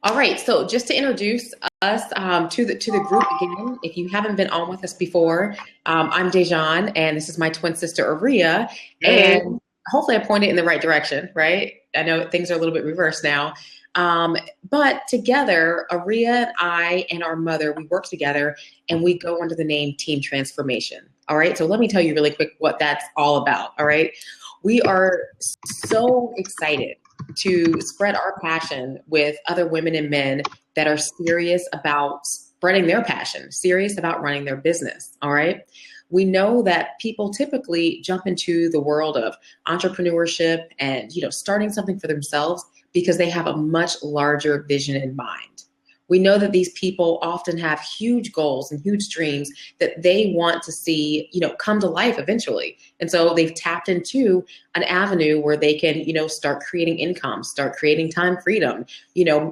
All right, so just to introduce us to the group again, if you haven't been on with us before, I'm Dejan, and this is my twin sister Aria, Hey. and hopefully I pointed in the right direction, right? I know things are a little bit reversed now, um, but together, Aria and I and our mother, we work together, and we go under the name Team Transformation. All right, so let me tell you really quick what that's all about. All right, we are so excited to spread our passion with other women and men that are serious about spreading their passion, serious about running their business. All right. We know that people typically jump into the world of entrepreneurship and, starting something for themselves because they have a much larger vision in mind. We know that these people often have huge goals and huge dreams that they want to see, come to life eventually. And so they've tapped into an avenue where they can, start creating income, start creating time freedom,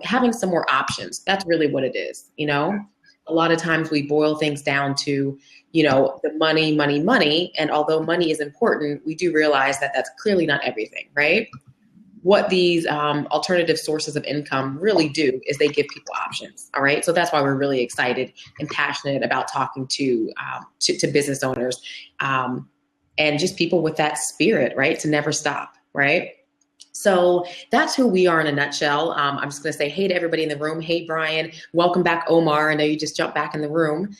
having some more options. That's really what it is. A lot of times we boil things down to, the money, money, money. And although money is important, we do realize that that's clearly not everything, right? What these alternative sources of income really do is they give people options. All right, so that's why we're really excited and passionate about talking to business owners, and just people with that spirit, right, to never stop, right. So that's who we are in a nutshell. I'm just going to say hey to everybody in the room. Hey, Brian. Welcome back, Omar. I know you just jumped back in the room.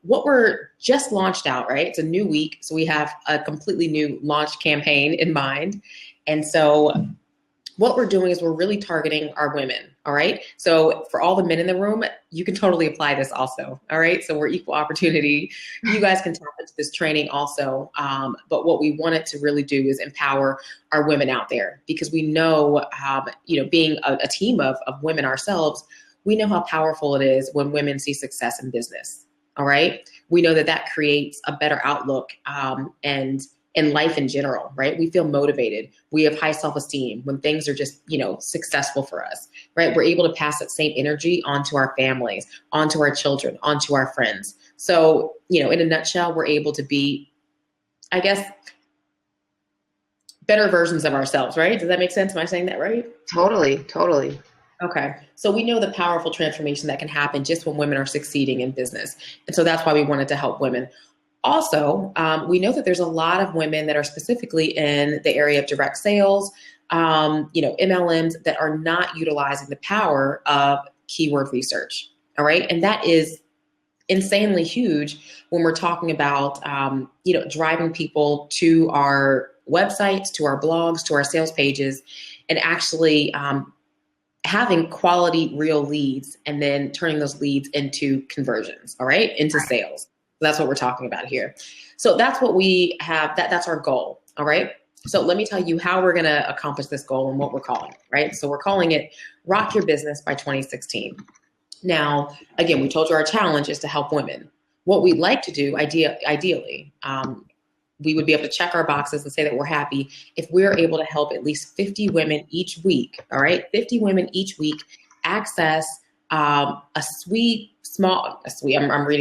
What we're just launched out, right? It's a new week. So we have a completely new launch campaign in mind. And so what we're doing is we're really targeting our women. All right. So for all the men in the room, you can totally apply this also. All right. So we're equal opportunity. You guys can tap into this training also. But what we wanted to really do is empower our women out there because we know, being a team of women ourselves, we know how powerful it is when women see success in business. All right. We know that that creates a better outlook, and in life in general, right? We feel motivated. We have high self-esteem when things are just, successful for us, right? We're able to pass that same energy onto our families, onto our children, onto our friends. So, in a nutshell, we're able to be, I guess, better versions of ourselves, right? Does that make sense? Am I saying that right? Totally, totally. Okay. So we know the powerful transformation that can happen just when women are succeeding in business. And so that's why we wanted to help women. Also, we know that there's a lot of women that are specifically in the area of direct sales, MLMs that are not utilizing the power of keyword research. All right. And that is insanely huge when we're talking about, driving people to our websites, to our blogs, to our sales pages, and actually having quality real leads and then turning those leads into conversions, all right, into sales. That's what we're talking about here. So that's what we have, that's our goal, all right? So let me tell you how we're gonna accomplish this goal and what we're calling it, right? So we're calling it Rock Your Business by 2016. Now, again, we told you our challenge is to help women. What we'd like to do, ideally, we would be able to check our boxes and say that we're happy if we're able to help at least 50 women each week, all right? 50 women each week access I'm reading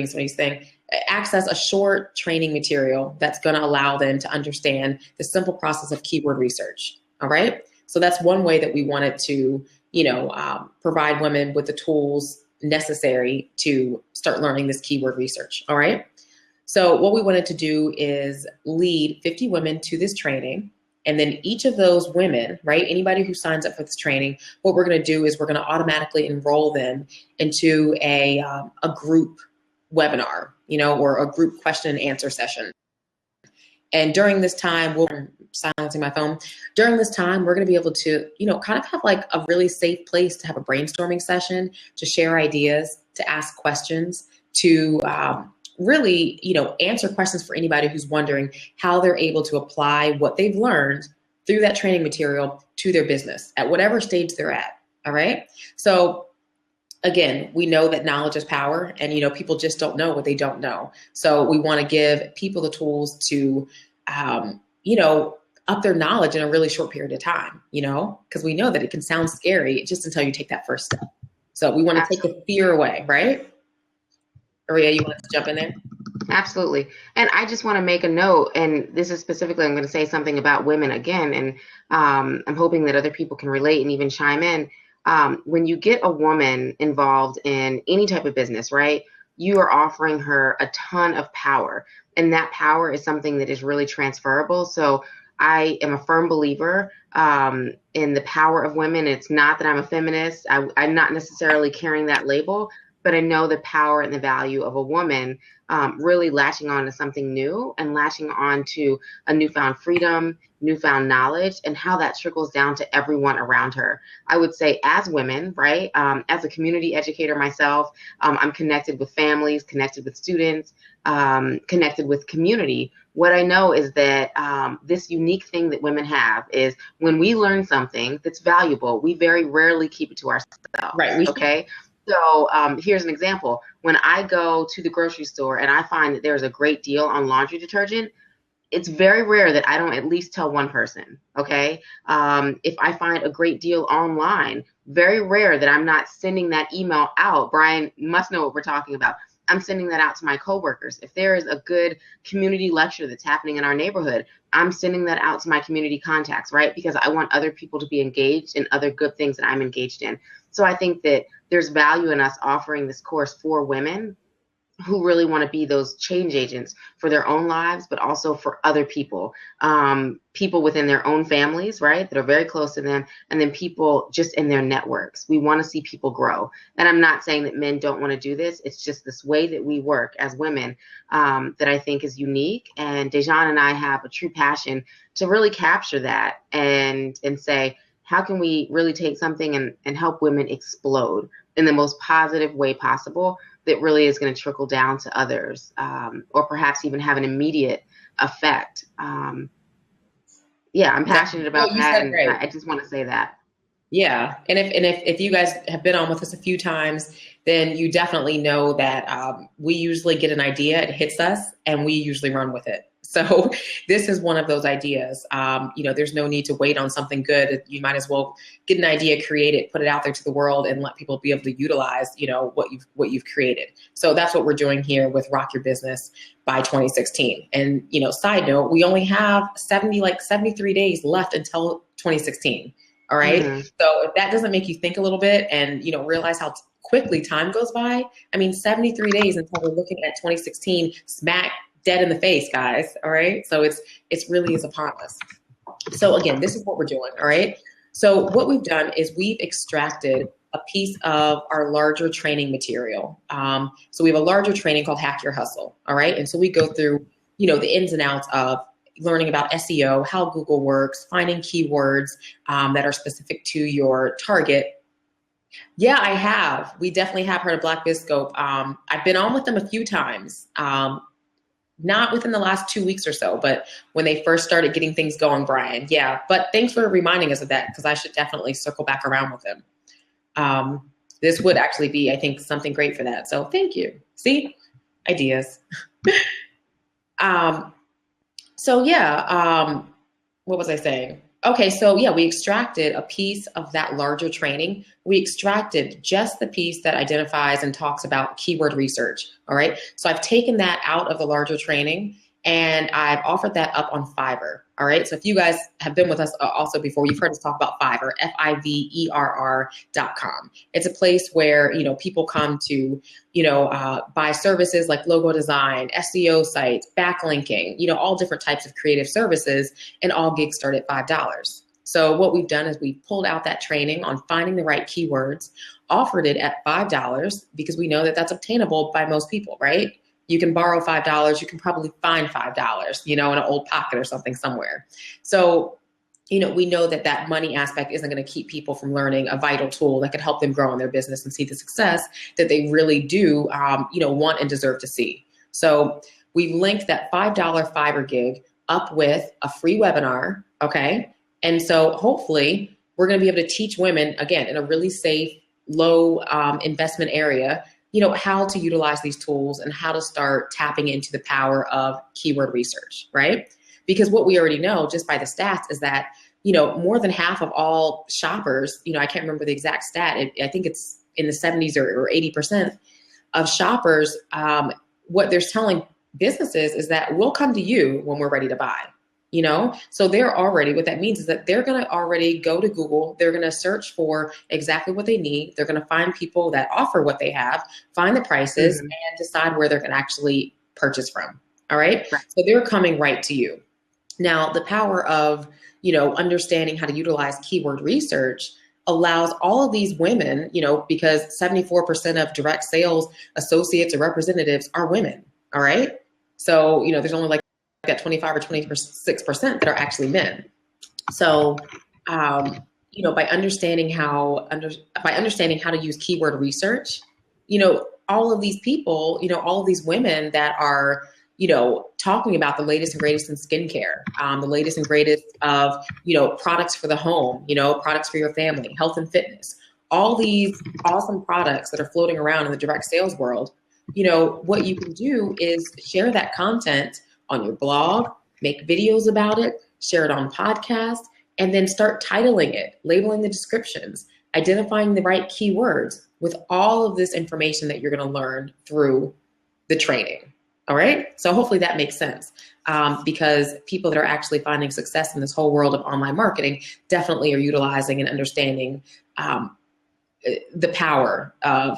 some of these things, access a short training material that's going to allow them to understand the simple process of keyword research, all right? So that's one way that we wanted to, provide women with the tools necessary to start learning this keyword research, all right? So what we wanted to do is lead 50 women to this training. And then each of those women, right, anybody who signs up for this training, what we're going to do is we're going to automatically enroll them into a group webinar, or a group question and answer session. And during this time, I'm silencing my phone. During this time, we're going to be able to, kind of have like a really safe place to have a brainstorming session, to share ideas, to ask questions, to really, answer questions for anybody who's wondering how they're able to apply what they've learned through that training material to their business at whatever stage they're at. All right. So again, we know that knowledge is power, and, people just don't know what they don't know. So we want to give people the tools to, up their knowledge in a really short period of time, because we know that it can sound scary just until you take that first step. So we want to take the fear away, right? Maria, you want to jump in there? Absolutely. And I just want to make a note, and this is specifically, I'm going to say something about women again, and I'm hoping that other people can relate and even chime in. When you get a woman involved in any type of business, right, you are offering her a ton of power, and that power is something that is really transferable. So I am a firm believer in the power of women. It's not that I'm a feminist, I'm not necessarily carrying that label, but I know the power and the value of a woman really latching on to something new and latching on to a newfound freedom, newfound knowledge, and how that trickles down to everyone around her. I would say, as women, right, as a community educator myself, I'm connected with families, connected with students, connected with community. What I know is that this unique thing that women have is when we learn something that's valuable, we very rarely keep it to Right. ourselves, We should. okay? So here's an example. When I go to the grocery store and I find that there's a great deal on laundry detergent, it's very rare that I don't at least tell one person. Okay. If I find a great deal online, very rare that I'm not sending that email out. Brian must know what we're talking about. I'm sending that out to my coworkers. If there is a good community lecture that's happening in our neighborhood, I'm sending that out to my community contacts, right? Because I want other people to be engaged in other good things that I'm engaged in. So I think that there's value in us offering this course for women who really want to be those change agents for their own lives, but also for other people, people within their own families, right, that are very close to them, and then people just in their networks. We want to see people grow. And I'm not saying that men don't want to do this. It's just this way that we work as women that I think is unique. And Dejan and I have a true passion to really capture that and say, how can we really take something and help women explode in the most positive way possible that really is going to trickle down to others, or perhaps even have an immediate effect. Yeah, I'm Exactly. passionate No, about you that, said and great. I just want to say that. Yeah, and if you guys have been on with us a few times, then you definitely know that we usually get an idea, it hits us, and we usually run with it. So this is one of those ideas. There's no need to wait on something good. You might as well get an idea, create it, put it out there to the world, and let people be able to utilize, what you've created. So that's what we're doing here with Rock Your Business by 2016. And side note, we only have 73 days left until 2016. All right. Mm-hmm. So if that doesn't make you think a little bit and, realize how quickly time goes by, I mean, 73 days until we're looking at 2016 smack dead in the face, guys. All right. So it's really is upon us. So again, this is what we're doing. All right. So what we've done is we've extracted a piece of our larger training material. So we have a larger training called Hack Your Hustle. All right. And so we go through, the ins and outs of learning about SEO, how Google works, finding keywords that are specific to your target. Yeah, I have. We definitely have heard of Black Biscope. I've been on with them a few times, not within the last 2 weeks or so, but when they first started getting things going, Brian. Yeah, but thanks for reminding us of that because I should definitely circle back around with them. This would actually be, I think, something great for that. So thank you. See, ideas. So yeah, what was I saying? Okay, so yeah, we extracted a piece of that larger training. We extracted just the piece that identifies and talks about keyword research. All right, so I've taken that out of the larger training and I've offered that up on Fiverr. All right, so if you guys have been with us also before, you've heard us talk about Fiverr, Fiverr.com. It's a place where people come to buy services like logo design, SEO sites, backlinking, all different types of creative services, and all gigs start at $5. So what we've done is we've pulled out that training on finding the right keywords, offered it at $5 because we know that that's obtainable by most people, right? You can borrow $5. You can probably find $5, in an old pocket or something somewhere. So, we know that money aspect isn't going to keep people from learning a vital tool that could help them grow in their business and see the success that they really do, want and deserve to see. So we've linked that $5 Fiverr gig up with a free webinar. Okay. And so hopefully we're going to be able to teach women, again, in a really safe, low investment area, how to utilize these tools and how to start tapping into the power of keyword research, right? Because what we already know just by the stats is that, more than half of all shoppers, I can't remember the exact stat. I think it's in the 70s or 80% of shoppers. What they're telling businesses is that we'll come to you when we're ready to buy. You know, so they're already, what that means is that they're going to already go to Google. They're going to search for exactly what they need. They're going to find people that offer what they have, find the prices, and decide where they're going to actually purchase from. All right. So they're coming right to you. Now, the power of, you know, understanding how to utilize keyword research allows all of these women, you know, because 74% of direct sales associates or representatives are women. All right. So, you know, there's only like that 25 or 26% that are actually men. So, you know, by understanding how to use keyword research, you know, all of these people, you know, all of these women that are, you know, talking about the latest and greatest in skincare, the latest and greatest of, you know, products for the home, you know, products for your family, health and fitness, all these awesome products that are floating around in the direct sales world. You know, what you can do is share that content on your blog, make videos about it, share it on podcasts, and then start titling it, labeling the descriptions, identifying the right keywords with all of this information that you're going to learn through the training. All right. So hopefully that makes sense, because people that are actually finding success in this whole world of online marketing definitely are utilizing and understanding the power of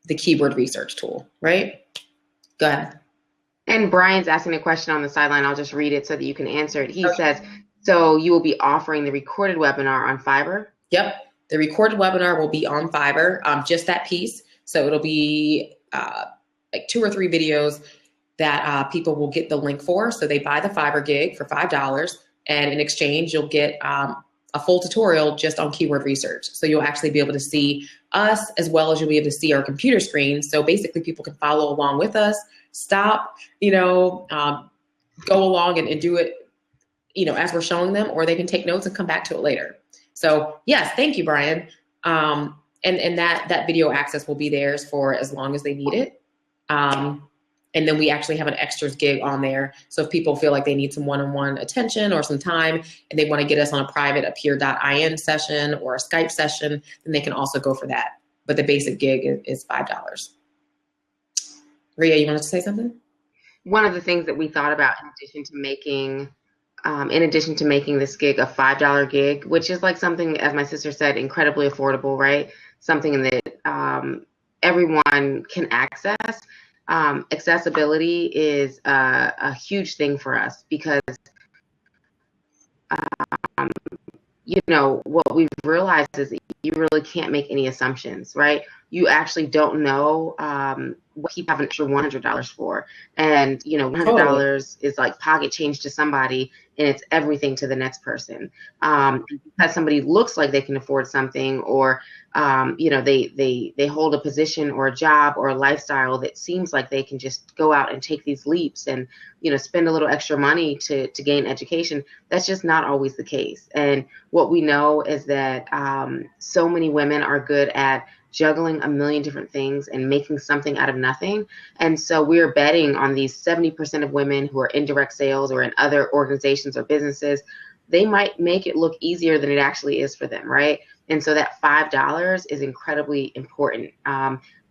the keyword research tool. Right. Go ahead. And Brian's asking a question on the sideline. I'll just read it so that you can answer it. He says, so you will be offering the recorded webinar on Fiverr? Yep. The recorded webinar will be on Fiverr, just that piece. So it'll be like 2 or 3 videos that people will get the link for. So they buy the Fiverr gig for $5. And in exchange, you'll get a full tutorial just on keyword research. So you'll actually be able to see us as well as you'll be able to see our computer screen. So basically people can follow along with us, stop, you know, go along and do it, you know, as we're showing them, or they can take notes and come back to it later. So yes, thank you, Brian. And that video access will be theirs for as long as they need it. And then we actually have an extras gig on there. So if people feel like they need some one-on-one attention or some time and they want to get us on a private Appear.in session or a Skype session, then they can also go for that. But the basic gig is $5. Ria, you wanted to say something? One of the things that we thought about in addition to making this gig a $5 gig, which is like something, as my sister said, incredibly affordable, right? Something that everyone can access. Accessibility is a huge thing for us because, you know, what we've realized is that you really can't make any assumptions, right? You actually don't know what people have an extra $100 for. And, you know, $100 is like pocket change to somebody, and it's everything to the next person. Because somebody looks like they can afford something, or, you know, they hold a position or a job or a lifestyle that seems like they can just go out and take these leaps and, you know, spend a little extra money to gain education. That's just not always the case. And what we know is that so many women are good at juggling a million different things and making something out of nothing. And so we're betting on these 70% of women who are in direct sales or in other organizations or businesses. They might make it look easier than it actually is for them, right? And so that $5 is incredibly important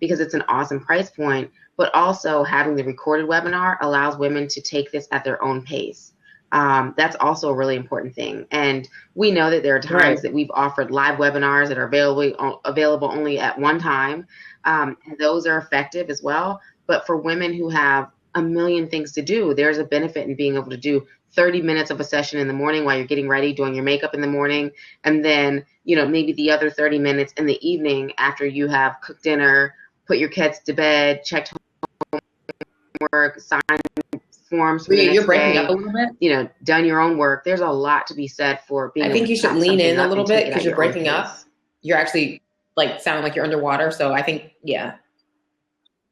because it's an awesome price point, but also having the recorded webinar allows women to take this at their own pace. That's also a really important thing. And we know that there are times that we've offered live webinars that are available only at one time. And those are effective as well. But for women who have a million things to do, there's a benefit in being able to do 30 minutes of a session in the morning while you're getting ready, doing your makeup in the morning. And then, you know, maybe the other 30 minutes in the evening after you have cooked dinner, put your kids to bed, checked homework, signed forms. You're breaking up a little bit. You know, done your own work. There's a lot to be said for being. I think you should lean in a little bit because you're breaking up. You're actually like sounding like you're underwater. So I think, yeah.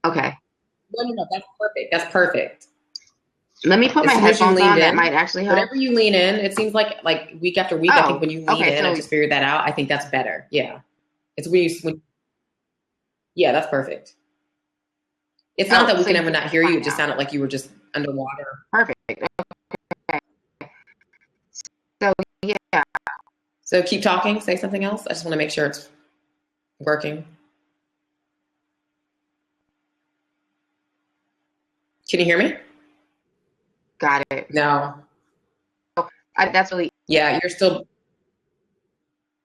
Okay. No, that's perfect. That's perfect. Let me put my headphones on. That might actually help. Whenever you lean in, it seems like week after week. I think when you lean in, I just figured that out. I think that's better. Yeah, it's when yeah, that's perfect. It's not that we can ever not hear you. It just sounded like you were just underwater. Perfect. Okay. So yeah. So keep talking. Say something else. I just want to make sure it's working. Can you hear me? Got it. No. That's really. Yeah, you're still.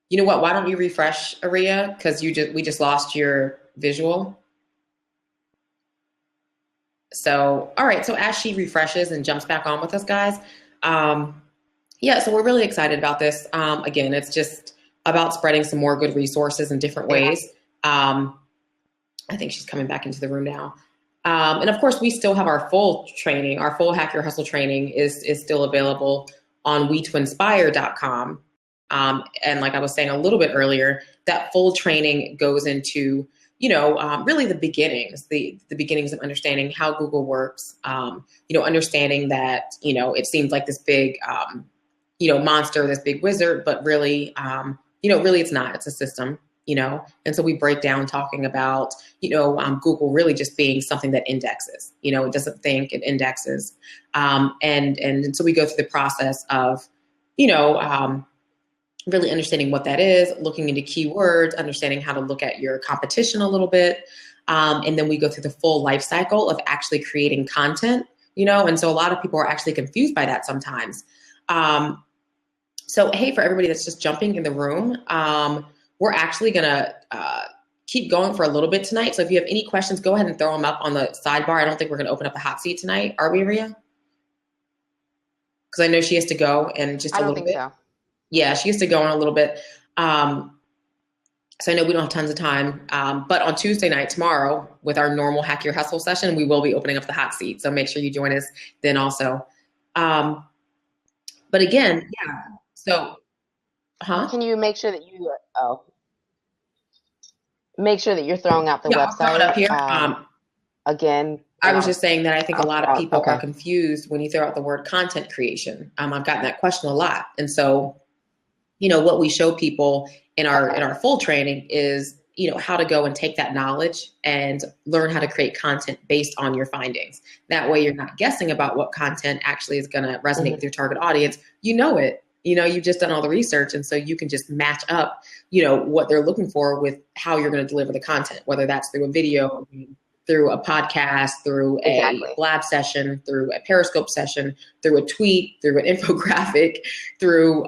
You know what? Why don't you refresh, Aria? Because we just lost your visual. So, all right. So as she refreshes and jumps back on with us, guys, um, yeah. So we're really excited about this. Again, it's just about spreading some more good resources in different ways. I think she's coming back into the room now. And of course, we still have our full training. Our full Hack Your Hustle training is still available on we2inspire.com. And like I was saying a little bit earlier, that full training goes into, really the beginnings of understanding how Google works, understanding that, it seems like this big, monster, this big wizard, but really, really it's not, it's a system, and so we break down talking about, Google really just being something that indexes, it doesn't think, it indexes. And so we go through the process of, really understanding what that is, looking into keywords, understanding how to look at your competition a little bit. And then we go through the full life cycle of actually creating content, and so a lot of people are actually confused by that sometimes. So, hey, for everybody that's just jumping in the room, we're actually going to keep going for a little bit tonight. So if you have any questions, go ahead and throw them up on the sidebar. I don't think we're going to open up the hot seat tonight. Are we, Ria? Because I know she has to go in just a little bit. I don't think so. Yeah, she has to go in a little bit. So I know we don't have tons of time. But on Tuesday night, tomorrow, with our normal Hack Your Hustle session, we will be opening up the hot seat. So make sure you join us then also. But again, yeah. So, Can you make sure that make sure that you're throwing out the website? I'll throw it up here. Again, I was just saying that I think a lot of people are confused when you throw out the word content creation. I've gotten that question a lot. And so, what we show people in our full training is, how to go and take that knowledge and learn how to create content based on your findings. That way you're not guessing about what content actually is going to resonate with your target audience. It. You've just done all the research, and so you can just match up, what they're looking for with how you're going to deliver the content, whether that's through a video, through a podcast, through a lab session, through a Periscope session, through a tweet, through an infographic, through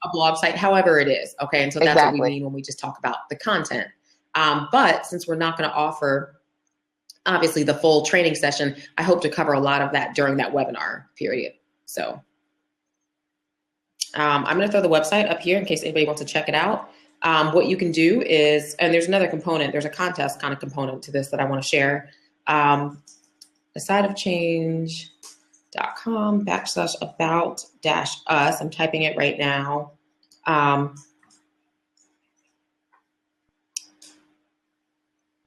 a blog site, however it is. Okay. And so that's what we mean when we just talk about the content. But since we're not going to offer, obviously, the full training session, I hope to cover a lot of that during that webinar period. So I'm going to throw the website up here in case anybody wants to check it out. What you can do is, and there's another component, there's a contest kind of component to this that I want to share. AsideofChange.com/about-us. I'm typing it right now.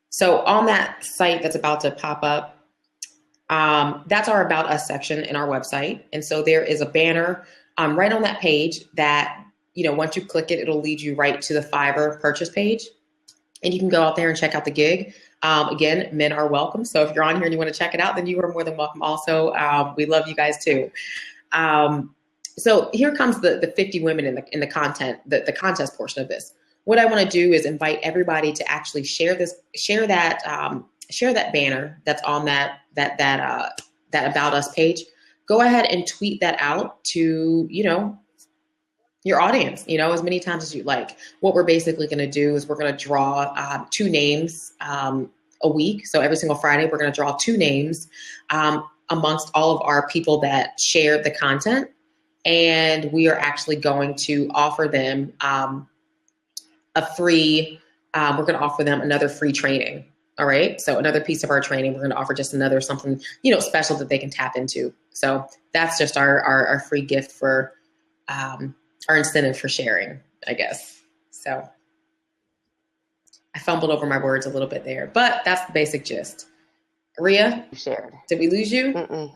So on that site that's about to pop up, that's our About Us section in our website. And so there is a banner right on that page that, once you click it, it'll lead you right to the Fiverr purchase page. And you can go out there and check out the gig. Again, men are welcome. So if you're on here and you want to check it out, then you are more than welcome also. We love you guys too. So here comes the 50 women in the content, the contest portion of this. What I want to do is invite everybody to actually share that banner that's on that About Us page. Go ahead and tweet that out to, your audience, as many times as you like. What we're basically going to do is we're going to draw 2 names a week. So every single Friday, we're going to draw 2 names amongst all of our people that shared the content. And we are actually going to offer them a free, we're going to offer them another free training. All right. So another piece of our training, we're going to offer just another something, special that they can tap into. So that's just our free gift for our incentive for sharing, I guess. So I fumbled over my words a little bit there, but that's the basic gist. Ria, shared. Did we lose you? Mm-mm.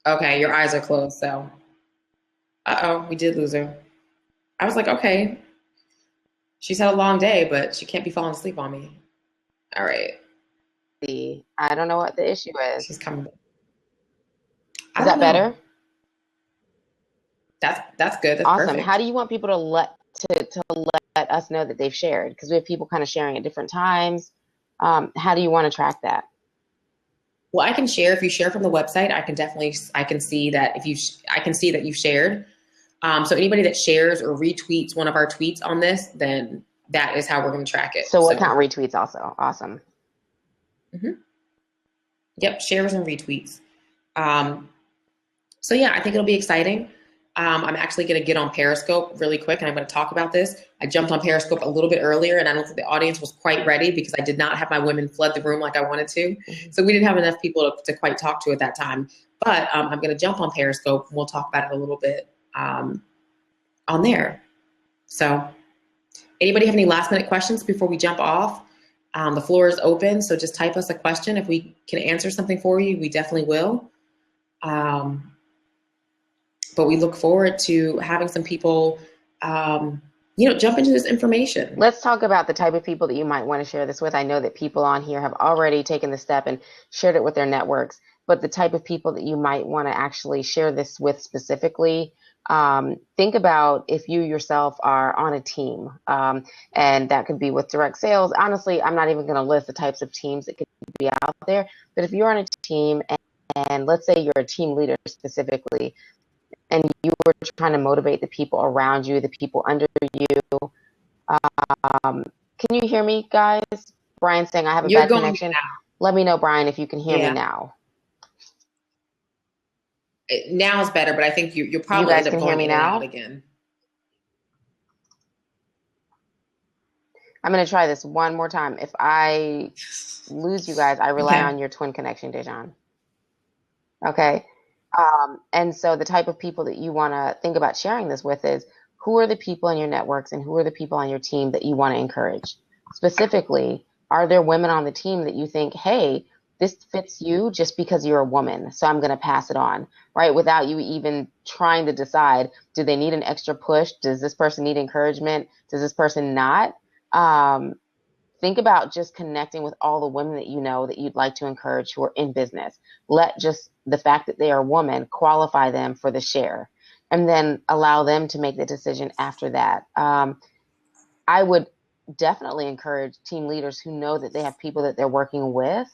Okay, your eyes are closed, so. We did lose her. I was like, okay. She's had a long day, but she can't be falling asleep on me. All right. I don't know what the issue is. She's coming back. Is that better? That's good. That's awesome. Perfect. How do you want people to let us know that they've shared? Because we have people kind of sharing at different times. How do you want to track that? Well, I can share. If you share from the website, I can see that I can see that you shared. So anybody that shares or retweets one of our tweets on this, then that is how we're going to track it. So we'll count retweets also. Awesome. Mm-hmm. Yep, shares and retweets. So yeah, I think it'll be exciting. I'm actually going to get on Periscope really quick, and I'm going to talk about this. I jumped on Periscope a little bit earlier, and I don't think the audience was quite ready because I did not have my women flood the room like I wanted to. Mm-hmm. So we didn't have enough people to quite talk to at that time. But I'm going to jump on Periscope, and we'll talk about it a little bit on there. So anybody have any last minute questions before we jump off? The floor is open, so just type us a question. If we can answer something for you, we definitely will. But we look forward to having some people, jump into this information. Let's talk about the type of people that you might want to share this with. I know that people on here have already taken the step and shared it with their networks, but the type of people that you might want to actually share this with specifically, think about if you yourself are on a team, and that could be with direct sales. Honestly, I'm not even going to list the types of teams that could be out there, but if you're on a team and let's say you're a team leader specifically, and you were trying to motivate the people around you, the people under you. Can you hear me, guys? Brian's saying I have a bad connection. Let me know, Brian, if you can hear me now. Now is better, but I think you'll probably end up going in and out again. I'm going to try this one more time. If I lose you guys, I rely on your twin connection, Dejan. Okay. And so the type of people that you want to think about sharing this with is who are the people in your networks and who are the people on your team that you want to encourage? Specifically, are there women on the team that you think, hey, this fits you just because you're a woman, so I'm going to pass it on, right? Without you even trying to decide, do they need an extra push? Does this person need encouragement? Does this person not? Think about just connecting with all the women that you know that you'd like to encourage who are in business. Let just the fact that they are a woman qualify them for the share, and then allow them to make the decision after that. I would definitely encourage team leaders who know that they have people that they're working with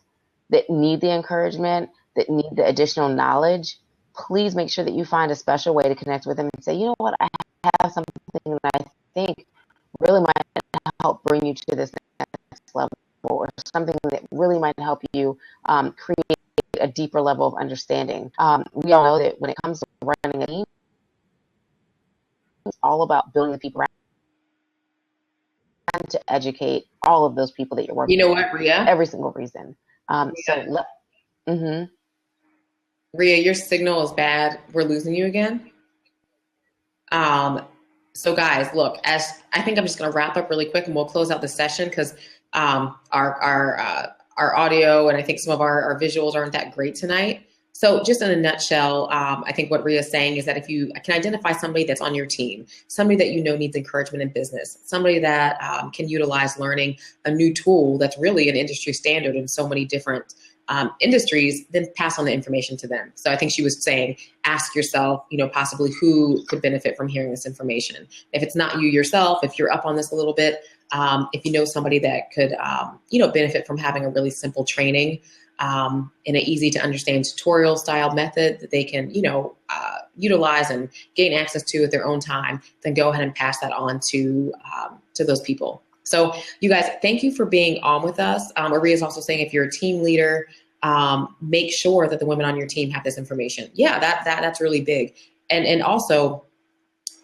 that need the encouragement, that need the additional knowledge. Please make sure that you find a special way to connect with them and say, you know what, I have something that I think really might help bring you to this next level, or something that really might help you create a deeper level of understanding. We all know that when it comes to running a team, it's all about building the people around to educate all of those people that you're working with. You know what, Ria? Every single reason. Ria, your signal is bad. We're losing you again. So guys, look, as I think I'm just going to wrap up really quick and we'll close out the session because our audio and I think some of our visuals aren't that great tonight. So just in a nutshell, I think what Ria is saying is that if you can identify somebody that's on your team, somebody that you know needs encouragement in business, somebody that can utilize learning a new tool that's really an industry standard in so many different industries, then pass on the information to them. So I think she was saying, ask yourself, possibly who could benefit from hearing this information. If it's not you yourself, if you're up on this a little bit, if you know somebody that could, benefit from having a really simple training in an easy to understand tutorial style method that they can, utilize and gain access to at their own time, then go ahead and pass that on to those people. So you guys, thank you for being on with us. Maria is also saying if you're a team leader, make sure that the women on your team have this information. Yeah, that's really big. And also,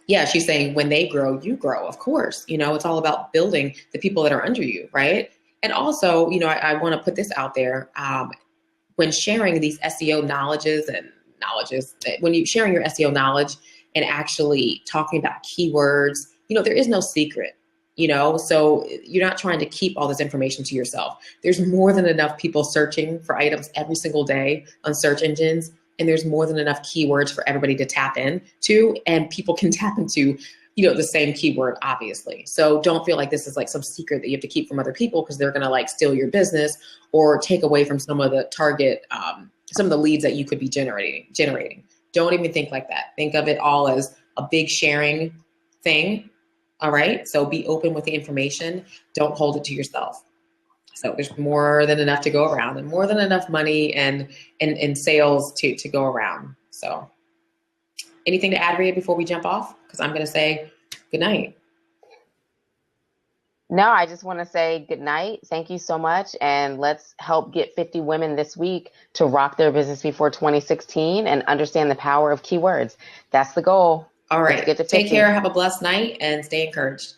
yeah, she's saying when they grow, you grow, of course. It's all about building the people that are under you, right? And also, I want to put this out there. When sharing these SEO knowledges, when you're sharing your SEO knowledge and actually talking about keywords, there is no secret. So you're not trying to keep all this information to yourself. There's more than enough people searching for items every single day on search engines. And there's more than enough keywords for everybody to tap into, and people can tap into, the same keyword, obviously. So don't feel like this is like some secret that you have to keep from other people because they're going to steal your business or take away from some of the target, some of the leads that you could be generating. Don't even think like that. Think of it all as a big sharing thing. All right. So be open with the information. Don't hold it to yourself. So there's more than enough to go around, and more than enough money and sales to go around. So anything to add, Rhea, before we jump off? Because I'm going to say good night. No, I just want to say good night. Thank you so much. And let's help get 50 women this week to rock their business before 2016 and understand the power of keywords. That's the goal. All right. Let's get to 50. Take care. Have a blessed night and stay encouraged.